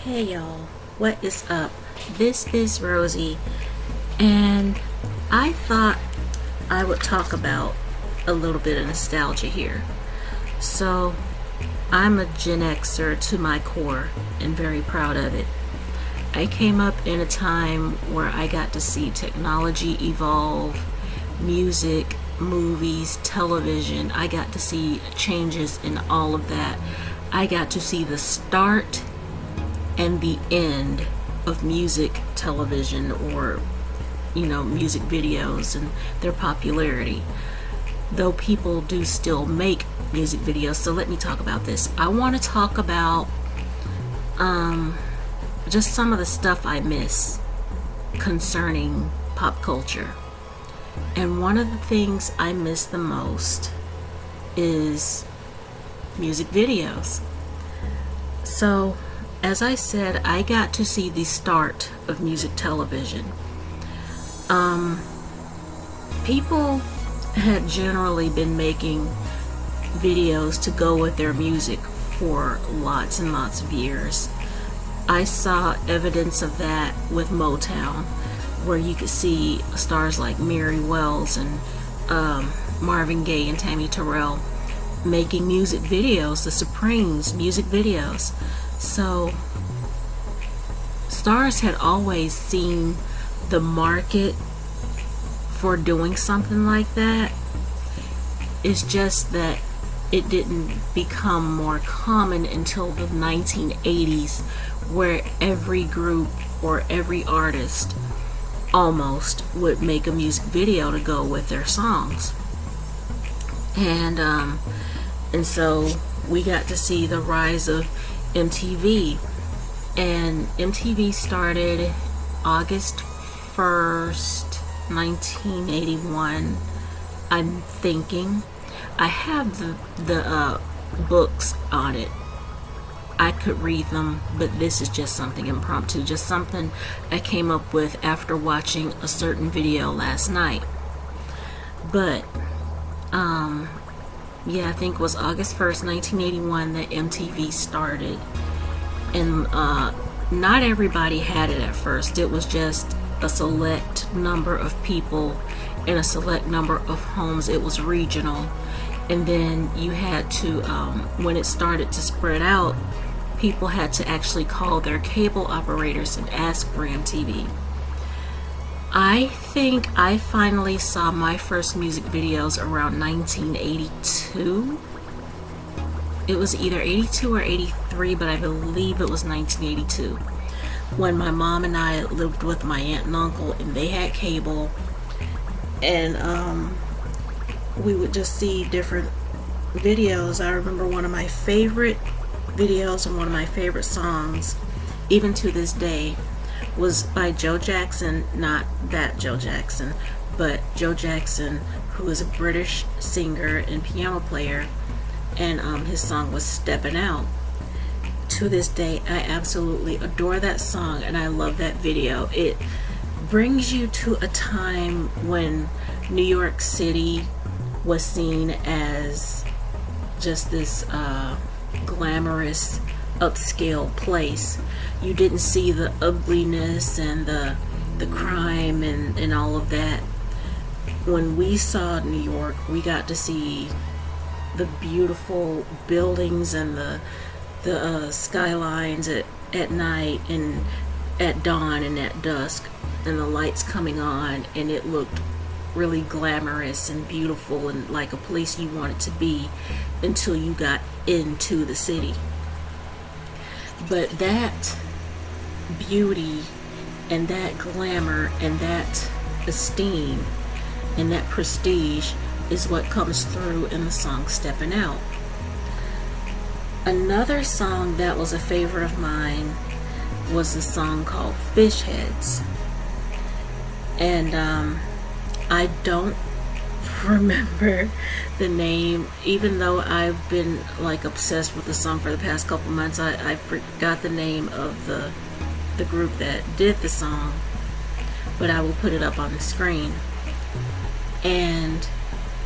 Hey y'all, what is up? This is Rosie, and I thought I would talk about a little bit of nostalgia here. So, I'm a Gen Xer to my core and very proud of it. I came up in a time where I got to see technology evolve, music, movies, television. I got to see changes in all of that. I got to see the start and the end of music television, or music videos and their popularity, though people do still make music videos. So let me talk about this. I want to talk about just some of the stuff I miss concerning pop culture. And one of the things I miss the most is music videos. So as I said, I got to see the start of music television. People had generally been making videos to go with their music for lots and lots of years. I saw evidence of that with Motown, where you could see stars like Mary Wells and Marvin Gaye and Tammy Terrell making music videos, the Supremes music videos. So stars had always seen the market for doing something like that. It's just that it didn't become more common until the 1980s, where every group or every artist almost would make a music video to go with their songs. And so we got to see the rise of MTV. And MTV started August 1st, 1981, I'm thinking. I have the books on it. I could read them, but this is just something impromptu, just something I came up with after watching a certain video last night. But yeah, I think it was August 1st, 1981 that MTV started. And not everybody had it at first. It was just a select number of people in a select number of homes. It was regional. And then you had to, when it started to spread out, people had to actually call their cable operators and ask for MTV. I think I finally saw my first music videos around 1982. It was either 82 or 83, but I believe it was 1982, when my mom and I lived with my aunt and uncle, and they had cable, and we would just see different videos. I remember one of my favorite videos and one of my favorite songs, even to this day, was by Joe Jackson. Not that Joe Jackson, but Joe Jackson, who is a British singer and piano player, and his song was Steppin' Out. To this day, I absolutely adore that song, and I love that video. It brings you to a time when New York City was seen as just this glamorous, upscale place. You didn't see the ugliness and the crime and all of that. When we saw New York, we got to see the beautiful buildings and the skylines at night and at dawn and at dusk, and the lights coming on, and it looked really glamorous and beautiful and like a place you wanted to be until you got into the city. But that beauty and that glamour and that esteem and that prestige is what comes through in the song Steppin' Out. Another song that was a favorite of mine was a song called Fish Heads. And I don't remember the name, even though I've been like obsessed with the song for the past couple months. I forgot the name of the group that did the song, but I will put it up on the screen. And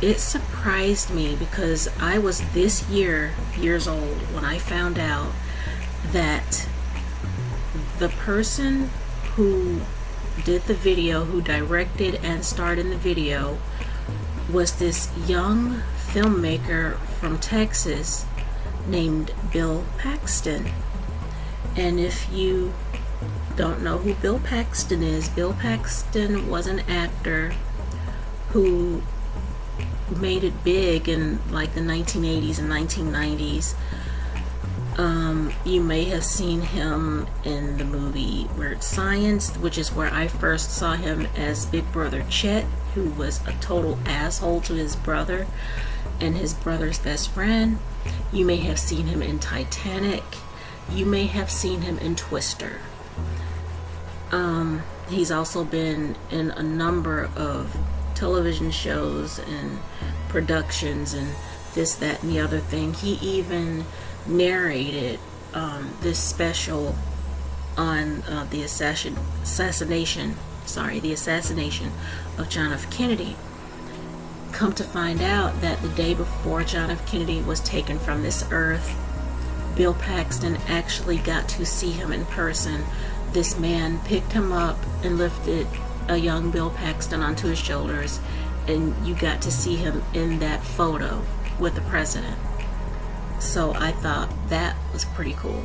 it surprised me because I was this years old when I found out that the person who did the video, who directed and starred in the video, was this young filmmaker from Texas named Bill Paxton. And if you don't know who Bill Paxton is, Bill Paxton was an actor who made it big in like the 1980s and 1990s. You may have seen him in the movie Weird Science, which is where I first saw him as Big Brother Chet, who was a total asshole to his brother and his brother's best friend. You may have seen him in Titanic. You may have seen him in Twister. He's also been in a number of television shows and productions and this, that, and the other thing. He even narrated this special on the assassination of John F. Kennedy. Come to find out that the day before John F. Kennedy was taken from this earth, Bill Paxton actually got to see him in person. This man picked him up and lifted a young Bill Paxton onto his shoulders, and you got to see him in that photo with the president. So I thought that was pretty cool.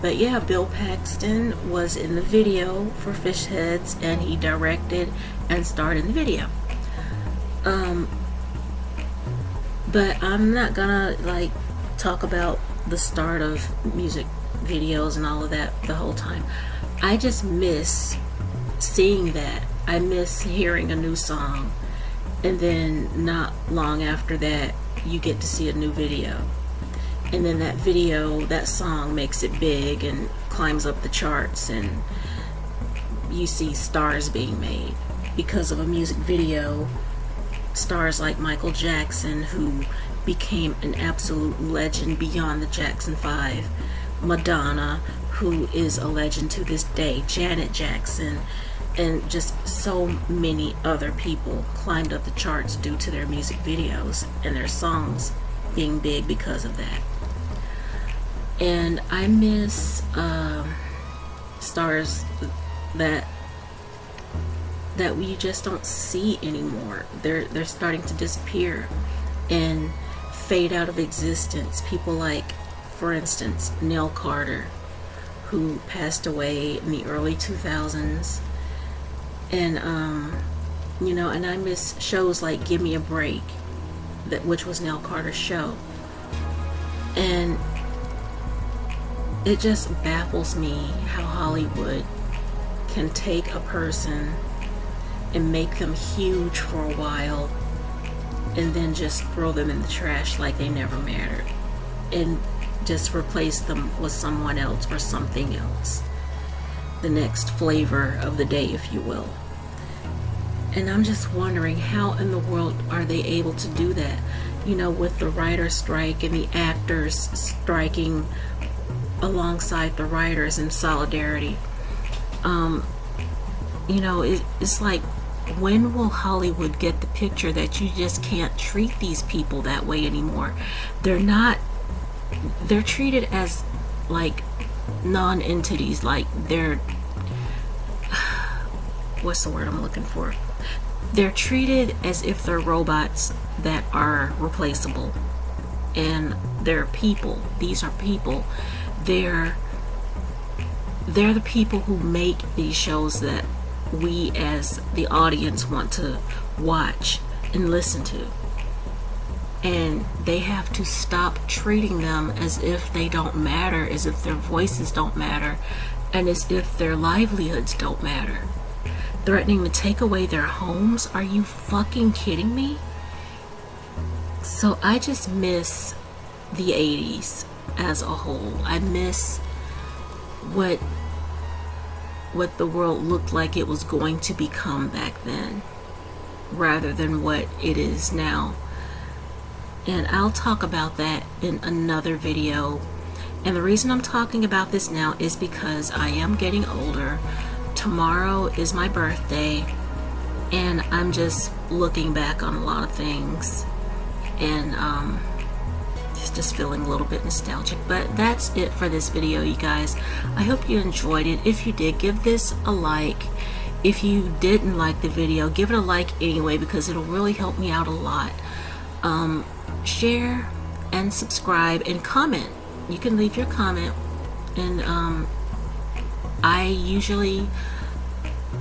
But yeah, Bill Paxton was in the video for Fish Heads, and he directed and starred in the video. But I'm not gonna like talk about the start of music videos and all of that the whole time. I just miss seeing that. I miss hearing a new song, and then not long after that you get to see a new video, and then that video, that song makes it big and climbs up the charts, and you see stars being made because of a music video. Stars like Michael Jackson, who became an absolute legend beyond the Jackson 5, Madonna, who is a legend to this day, Janet Jackson, and just so many other people climbed up the charts due to their music videos and their songs being big because of that. And I miss stars that we just don't see anymore. They're starting to disappear and fade out of existence. People like, for instance, Nell Carter, who passed away in the early 2000s. And and I miss shows like Give Me a Break, which was Nell Carter's show. And it just baffles me how Hollywood can take a person and make them huge for a while and then just throw them in the trash like they never mattered, and just replace them with someone else or something else, the next flavor of the day, if you will. And I'm just wondering, how in the world are they able to do that? With the writer's strike and the actors striking alongside the writers in solidarity. It's like, when will Hollywood get the picture that you just can't treat these people that way anymore? They're treated as like non-entities, like they're, what's the word I'm looking for? They're treated as if they're robots that are replaceable. And they're people. These are people. They're the people who make these shows that we as the audience want to watch and listen to. And they have to stop treating them as if they don't matter, as if their voices don't matter, and as if their livelihoods don't matter. Threatening to take away their homes? Are you fucking kidding me? So I just miss the 80s as a whole. I miss what the world looked like it was going to become back then, rather than what it is now. And I'll talk about that in another video. And the reason I'm talking about this now is because I am getting older. Tomorrow is my birthday, and I'm just looking back on a lot of things and was just feeling a little bit nostalgic. But that's it for this video, you guys. I hope you enjoyed it. If you did, give this a like. If you didn't like the video, give it a like anyway, because it'll really help me out a lot. Share and subscribe and comment. You can leave your comment, and I usually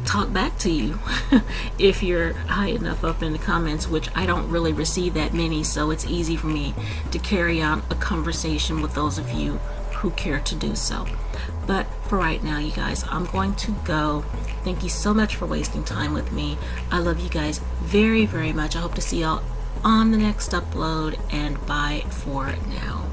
talk back to you if you're high enough up in the comments, which I don't really receive that many, so it's easy for me to carry on a conversation with those of you who care to do so. But for right now, you guys, I'm going to go. Thank you so much for wasting time with me. I love you guys very, very much. I hope to see y'all on the next upload, and bye for now.